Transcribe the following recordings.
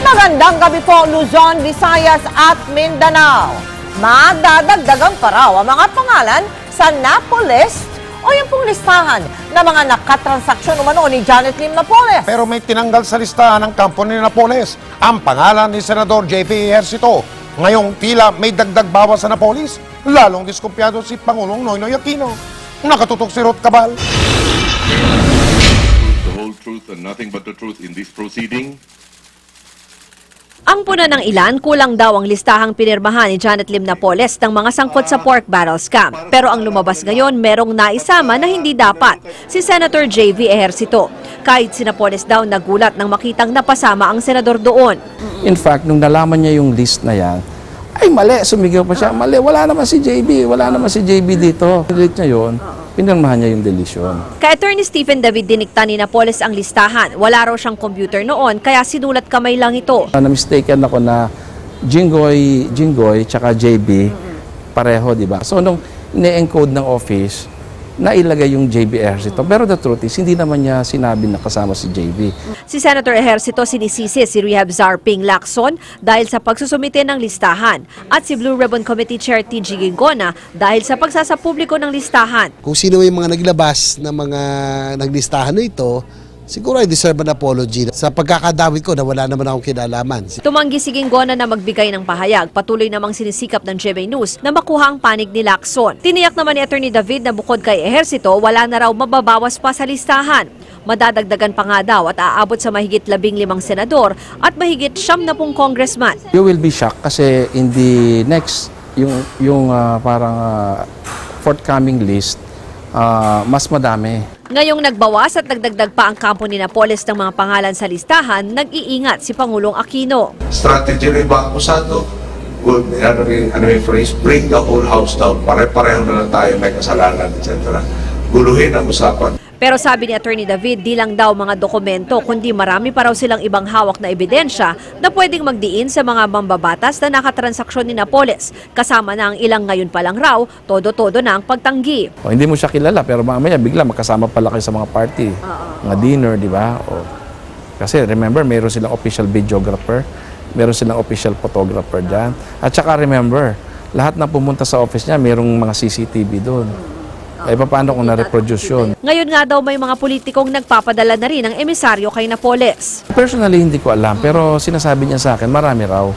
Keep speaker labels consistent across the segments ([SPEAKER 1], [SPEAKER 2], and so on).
[SPEAKER 1] Magandang gabi po, Luzon, Visayas at Mindanao. Madadagdagan pa raw ang mga pangalan sa Napoles o yung pong listahan na mga nakatransaksyon umano ni Janet Lim Napoles.
[SPEAKER 2] Pero may tinanggal sa listahan ng kampo ni Napoles ang pangalan ni Senador J.P. Ejercito. Ngayong tila may dagdag bawas sa Napoles, lalong diskumpiyado si Pangulong Noynoy Aquino. Nakatutok si Ruth Cabal.
[SPEAKER 3] The whole truth and nothing but the truth in this proceeding.
[SPEAKER 4] Ang puna ng ilan, kulang daw ang listahang pinirmahan ni Janet Lim Napoles ng mga sangkot sa pork barrel scam. Pero ang lumabas ngayon, merong naisama na hindi dapat, si Senator J.V. Ejercito. Kahit si Napoles daw nagulat nang makitang napasama ang senador doon.
[SPEAKER 5] In fact, nung nalaman niya yung list na yan, ay mali, sumigaw pa siya, mali, wala naman si JB, wala naman si JB dito. Delete niya yun, pinirmahan niya yung deletion.
[SPEAKER 4] Kay Attorney Stephen David dinikta ni Napoles ang listahan. Wala raw siyang computer noon, kaya sinulat kamay lang ito.
[SPEAKER 5] Na-mistaken ako na Jinggoy, tsaka JB, pareho, di ba? So, nung ine-encode ng office, nailagay yung JB Ejercito. Pero the truth is, hindi naman niya sinabi na kasama si JB.
[SPEAKER 4] Si Senator Ejercito sinisisi si Rehab Zarping Lacson dahil sa pagsusumite ng listahan at si Blue Ribbon Committee Chair T.G. Gingona dahil sa pagsasapubliko ng listahan.
[SPEAKER 6] Kung sino yung mga naglabas na mga naglistahan na ito, siguro ay deserve an apology. Sa pagkakadawit ko na wala naman akong kinalaman.
[SPEAKER 4] Tumanggi si Gingona na magbigay ng pahayag. Patuloy namang sinisikap ng GMA News na makuha ang panig ni Lacson. Tiniyak naman ni Attorney David na bukod kay Ejercito, wala na raw mababawas pa sa listahan. Madadagdagan pa nga daw at aabot sa mahigit 15 senador at mahigit 70 congressman.
[SPEAKER 5] You will be shocked kasi in the next, yung forthcoming list, mas madami.
[SPEAKER 4] Ngayong nagbawas at nagdagdag pa ang kampo ni Napoles ng mga pangalan sa listahan, nag-iingat si Pangulong Aquino.
[SPEAKER 7] Strategy rin ba akusado? Good, ano yung phrase, bring the whole house down. Pare-pareho na lang tayo, may kasalanan, etc. Guluhin ang usapan.
[SPEAKER 4] Pero sabi ni Attorney David, di lang daw mga dokumento, kundi marami pa raw silang ibang hawak na ebidensya na pwedeng magdiin sa mga mambabatas na nakatransaksyon ni Napoles. Kasama na ang ilang ngayon pa lang raw, todo-todo na ang pagtanggi.
[SPEAKER 5] O, hindi mo siya kilala, pero mamaya bigla magkasama pala kayo sa mga party, mga dinner, di ba? Kasi remember, meron silang official videographer, meron silang official photographer dyan. At saka remember, lahat na pumunta sa office niya, merong mga CCTV doon. Ay, paano kung na-reproduce yun?
[SPEAKER 4] Ngayon nga daw may mga politikong nagpapadala na rin ng emisaryo kay Napoles.
[SPEAKER 5] Personally, hindi ko alam, pero sinasabi niya sa akin, marami raw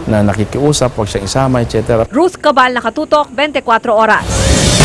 [SPEAKER 5] na nakikiusap, huwag siyang isama, etc.
[SPEAKER 4] Ruth Cabal, Nakatutok, 24 Oras.